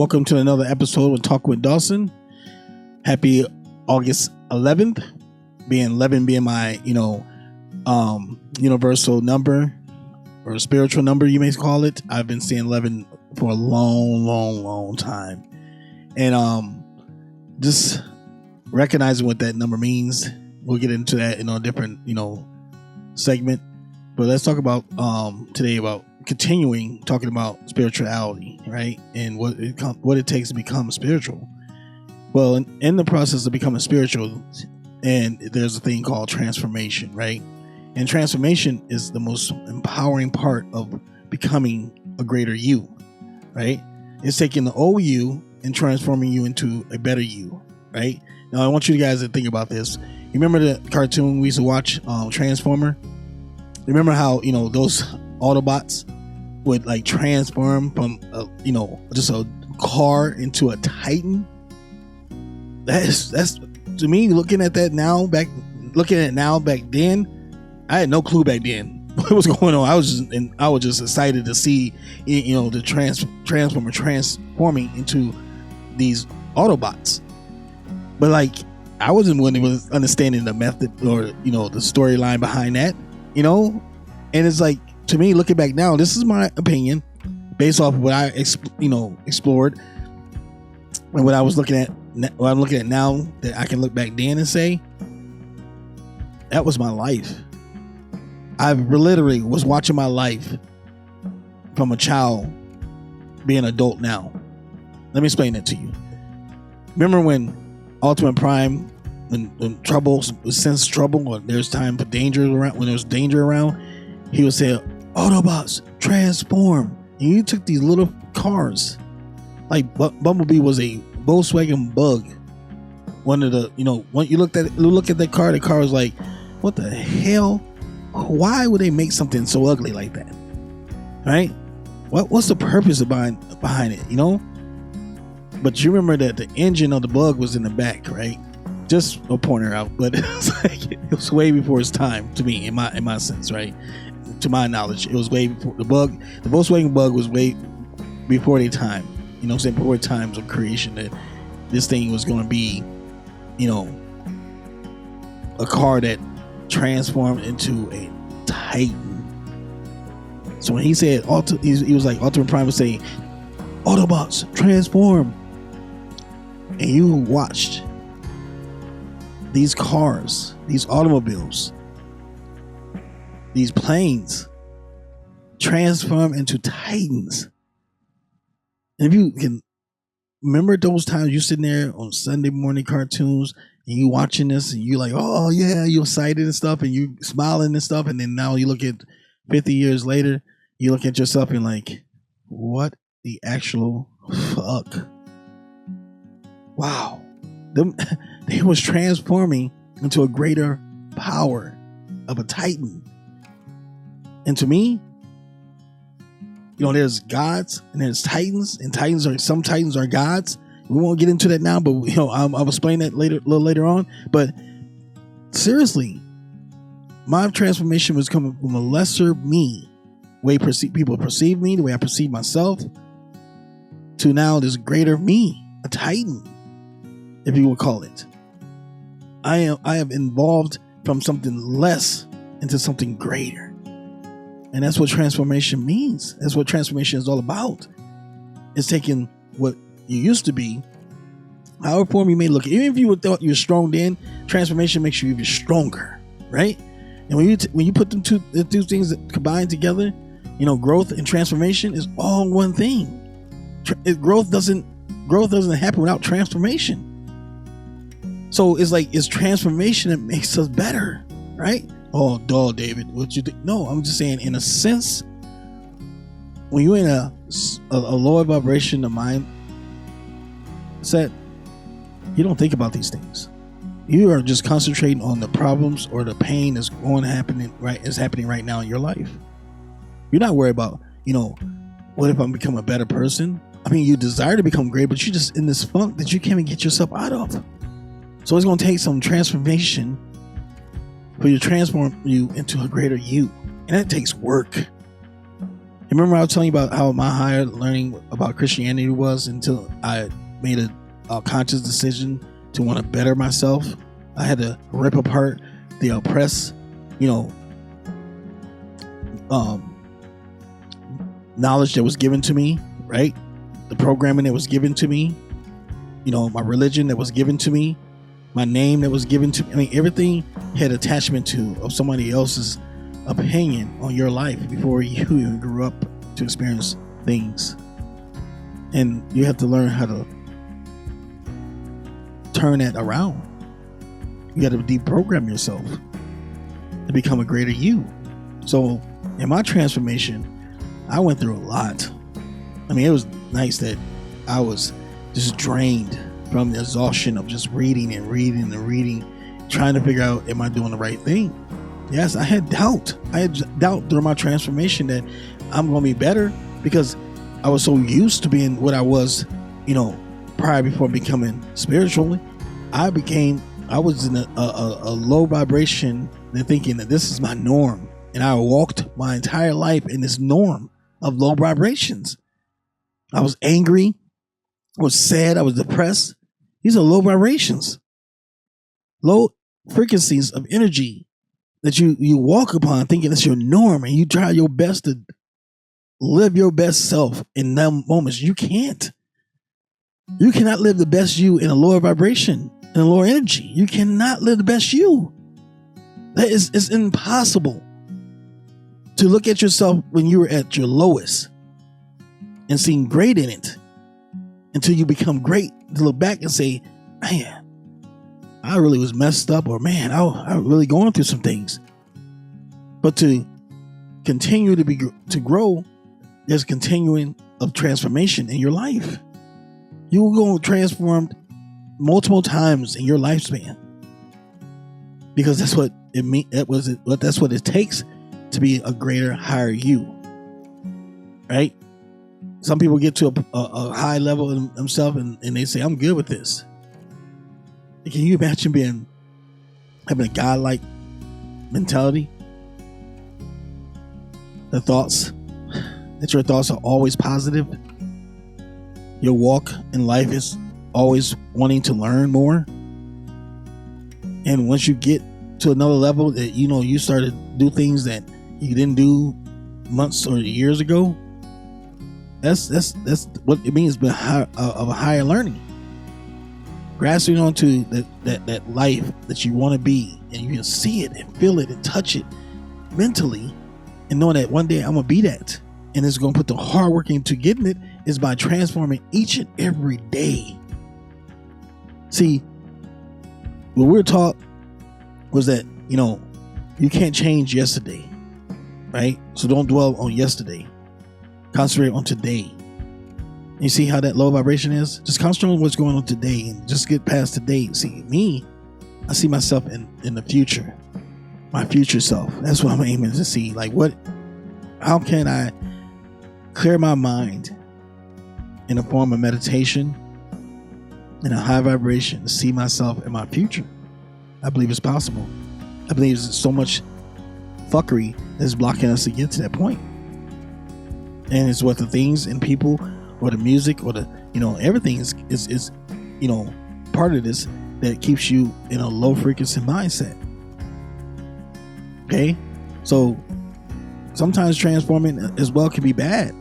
Welcome to another episode of Talk with Dawson. Happy August 11th, being 11 being my, universal number or spiritual number, you may call it. I've been seeing 11 for a long time. And just recognizing what that number means. We'll get into that in a different, segment. But let's talk about today about continuing talking about spirituality, right? And what it takes to become spiritual. Well, in the process of becoming spiritual, and there's a thing called transformation, right? And transformation is the most empowering part of becoming a greater you, right? It's taking the old you and transforming you into a better you, right? Now, I want you guys to think about this. You remember the cartoon we used to watch, Transformer? Remember how, those Autobots would like transform from, just a car into a Titan? That's to me, looking at it now, back then, I had no clue back then what was going on. I was just excited to see, the Transformer transforming into these Autobots. But like, I wasn't one that was understanding the method or, the storyline behind that, and it's like, to me, looking back now, this is my opinion based off of what I, explored and what I was looking at, what I'm looking at now, that I can look back then and say, that was my life. I literally was watching my life from a child being an adult now. Let me explain that to you. Remember when Ultimate Prime, when trouble, sense trouble, or there's time for danger around, when there's danger around, he would say, Autobots, transform. And you took these little cars, like Bumblebee was a Volkswagen Bug. One of the, when you look at that car, the car was like, what the hell? Why would they make something so ugly like that? Right? What's the purpose behind it? But you remember that the engine of the Bug was in the back, right? Just a pointer out, but it was way before its time to me, in my sense, right? To my knowledge, it was way before the Volkswagen Bug was way before their time. Before times of creation, that this thing was going to be, a car that transformed into a Titan. So when he said, he was like, Ultimate Prime would say, Autobots, transform. And you watched these cars, these automobiles, these planes transform into Titans. And if you can remember those times you sitting there on Sunday morning cartoons and you watching this and you like, oh yeah, you're excited and stuff and you smiling and stuff, and then now you look at 50 years later, you look at yourself and like, what the actual fuck? Wow. They was transforming into a greater power of a Titan. And to me, there's gods and there's Titans, and some Titans are gods. We won't get into that now, but I'll explain that a little later on. But seriously, my transformation was coming from a lesser me, way people perceive me, the way I perceive myself, to now this greater me, a Titan, if you would call it. I have evolved from something less into something greater. And that's what transformation means. That's what transformation is all about. It's taking what you used to be, however form you may look. Even if you thought you were strong then, transformation makes you even stronger, right? And when you put the two things that combine together, growth and transformation is all one thing. Growth doesn't happen without transformation. So it's transformation that makes us better, right? Oh, duh, David, what you think? No, I'm just saying, in a sense, when you're in a lower vibration of mind set, you don't think about these things. You are just concentrating on the problems or the pain that's happening right now in your life. You're not worried about, what if I become a better person? I mean, you desire to become great, but you're just in this funk that you can't even get yourself out of. So it's going to take some transformation for you to transform you into a greater you. And that takes work. Remember I was telling you about how my higher learning about Christianity was until I made a conscious decision to want to better myself. I had to rip apart the oppressed, knowledge that was given to me, right? The programming that was given to me, my religion that was given to me, my name that was given to me. I mean, everything had attachment of somebody else's opinion on your life before you even grew up to experience things. And you have to learn how to turn that around. You got to deprogram yourself to become a greater you. So in my transformation, I went through a lot. I mean, it was nice that I was just drained from the exhaustion of just reading and reading and reading, trying to figure out, am I doing the right thing? Yes, I had doubt. I had doubt during my transformation that I'm going to be better, because I was so used to being what I was, prior, before becoming spiritually. I was in a low vibration and thinking that this is my norm. And I walked my entire life in this norm of low vibrations. I was angry, I was sad, I was depressed. These are low vibrations, low frequencies of energy that you walk upon thinking it's your norm, and you try your best to live your best self in them moments. You can't. You cannot live the best you in a lower vibration, in a lower energy. You cannot live the best you. It's impossible to look at yourself when you were at your lowest and seeing great in it until you become great, to look back and say, man, I really was messed up, or man, I really going through some things. But to continue to grow, there's continuing of transformation in your life. You will go transformed multiple times in your lifespan, because that's what it means. That's what it takes to be a greater, higher you. Right? Some people get to a high level in themselves and they say, I'm good with this. Can you imagine having a godlike mentality? That your thoughts are always positive. Your walk in life is always wanting to learn more. And once you get to another level that you started to do things that you didn't do months or years ago, that's what it means of a higher learning. Grasping onto that life that you want to be, and you can see it and feel it and touch it mentally, and knowing that one day I'm gonna be that, and it's gonna put the hard work into getting it, is by transforming each and every day. See, what we're taught was that you can't change yesterday, right? So don't dwell on yesterday. Concentrate on today. You see how that low vibration is? Just concentrate on what's going on today and just get past today. See, me, I see myself in the future, my future self. That's what I'm aiming to see. Like, how can I clear my mind in a form of meditation, in a high vibration, to see myself in my future? I believe it's possible. I believe there's so much fuckery that's blocking us to get to that point. And it's what the things and people, or the music, or the everything is part of this that keeps you in a low frequency mindset. Okay, so sometimes transforming as well can be bad.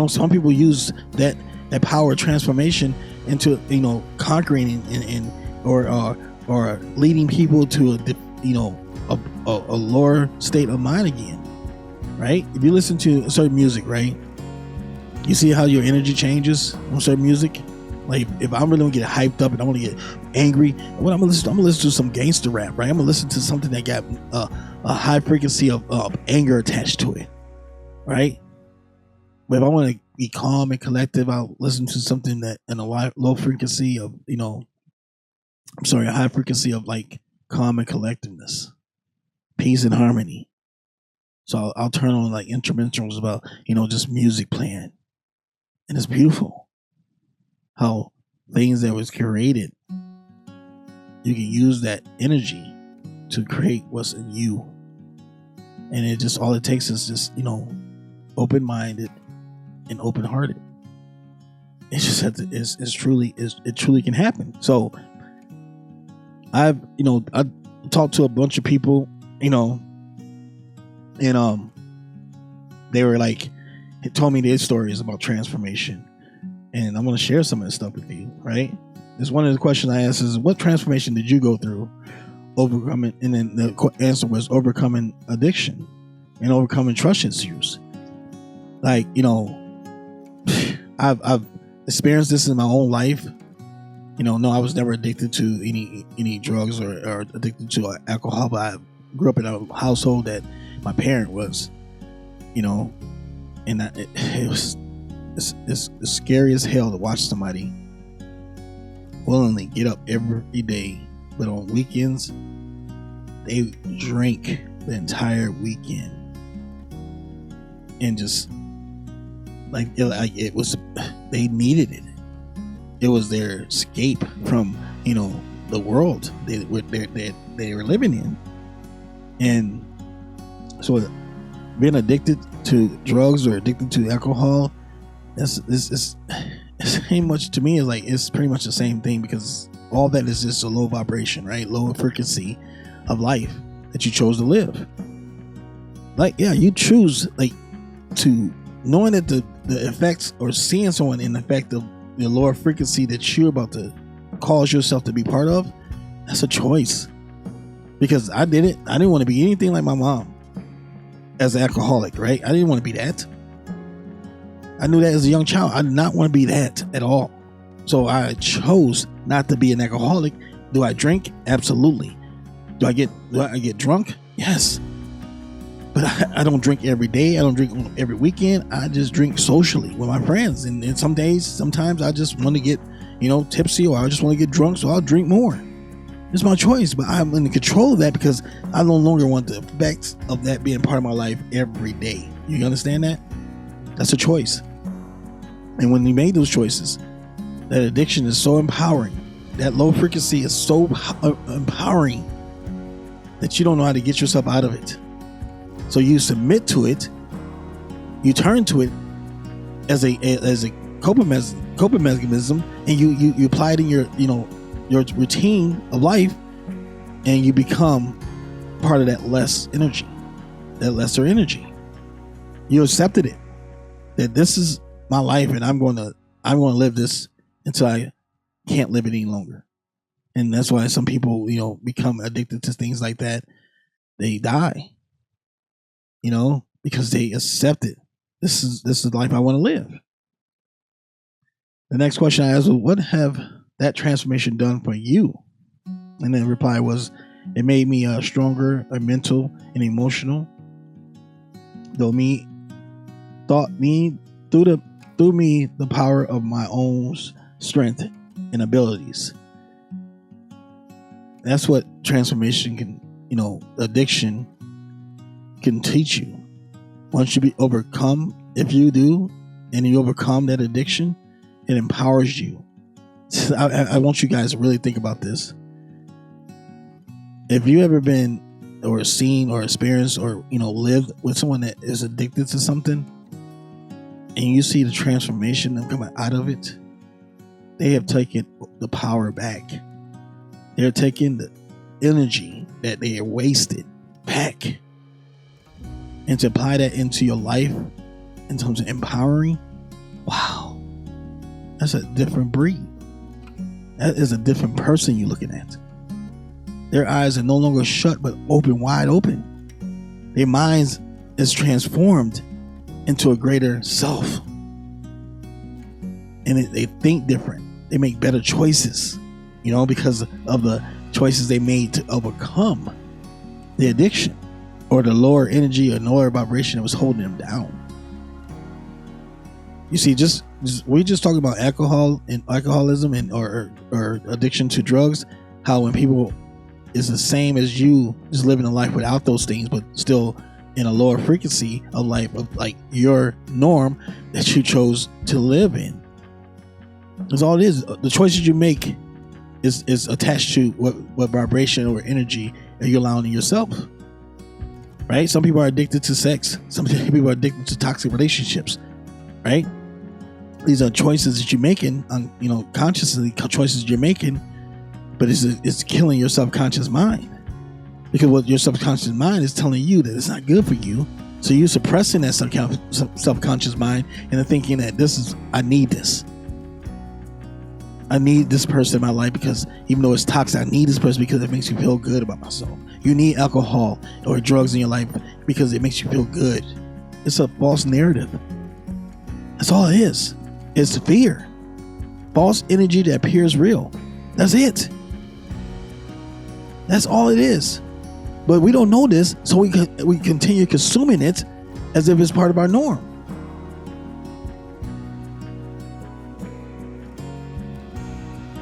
Some people use that power of transformation into conquering and or leading people to a lower state of mind again. Right? If you listen to certain music, right, you see how your energy changes on certain music. Like, if I'm really gonna get hyped up and I want to get angry, what I'm gonna listen to some gangster rap, right? I'm gonna listen to something that got a high frequency of anger attached to it, right? But if I want to be calm and collective, I'll listen to something that in a low frequency of a high frequency of like calm and collectiveness, peace and harmony. So I'll turn on like instrumentals about, just music playing. And it's beautiful how things that was created, you can use that energy to create what's in you. And all it takes is just, open-minded, and open-hearted. It's just that it truly can happen. So I talked to a bunch of people, and they were like, it told me their stories about transformation, and I'm going to share some of this stuff with you. Right? This one of the questions I asked is, what transformation did you go through overcoming? And then the answer was overcoming addiction and overcoming trust issues. Like, I've experienced this in my own life. No, I was never addicted to any drugs or addicted to alcohol, but I grew up in a household that my parent was, and it's scary as hell to watch somebody willingly get up every day, but on weekends they drink the entire weekend, and just it was, they needed it. It was their escape from the world they were living in. And so being addicted to drugs or addicted to alcohol, it's ain't much to me. It's pretty much the same thing, because all that is just a low vibration, right? Low frequency of life that you chose to live. You choose to knowing that the effects, or seeing someone in the effect of the lower frequency that you're about to cause yourself to be part of. That's a choice, because I did it. I didn't want to be anything like my mom as an alcoholic, right? I didn't want to be that. I knew that as a young child. I did not want to be that at all. So I chose not to be an alcoholic. Do I drink? Absolutely. Do I get drunk? Yes. But I don't drink every day. I don't drink every weekend. I just drink socially with my friends. And sometimes I just want to get, tipsy, or I just want to get drunk, so I'll drink more. It's my choice, but I'm in control of that, because I no longer want the effects of that being part of my life every day. You understand that? That's a choice. And when you made those choices, that addiction is so empowering. That low frequency is so empowering that you don't know how to get yourself out of it. So you submit to it, you turn to it as a coping mechanism, and you apply it in your routine of life, and you become part of that lesser energy. You accepted it, that this is my life, and I'm going to live this until I can't live it any longer. And that's why some people become addicted to things like that. They die. Because they accept it. This is the life I want to live. The next question I asked was, what have that transformation done for you? And the reply was, it made me stronger, mental and emotional. Through me the power of my own strength and abilities. That's what transformation can, addiction can teach you. Once you if you do, and you overcome that addiction, it empowers you. I want you guys to really think about this. If you ever been or seen or experienced or lived with someone that is addicted to something, and you see the transformation of coming out of it, they have taken the power back. They're taking the energy that they wasted back. And to apply that into your life in terms of empowering, wow, that's a different breed. That is a different person you're looking at. Their eyes are no longer shut, but open, wide open. Their minds is transformed into a greater self. And they think different. They make better choices, because of the choices they made to overcome the addiction, or the lower energy or lower vibration that was holding them down. You see, we just talking about alcoholism and or addiction to drugs. How when people is the same as you, just living a life without those things, but still in a lower frequency of life, of like your norm that you chose to live in. That's all it is. The choices you make is attached to what vibration or energy are you allowing in yourself. right? Some people are addicted to sex. Some people are addicted to toxic relationships, right? These are choices that you're making, consciously choices you're making, but it's killing your subconscious mind, because what your subconscious mind is telling you that it's not good for you. So you're suppressing that subconscious mind and thinking that I need this. I need this person in my life because even though it's toxic, I need this person because it makes you feel good about myself. You need alcohol or drugs in your life because it makes you feel good. It's a false narrative. That's all it is. It's fear. False energy that appears real. That's it. That's all it is. But we don't know this, so we continue consuming it as if it's part of our norm.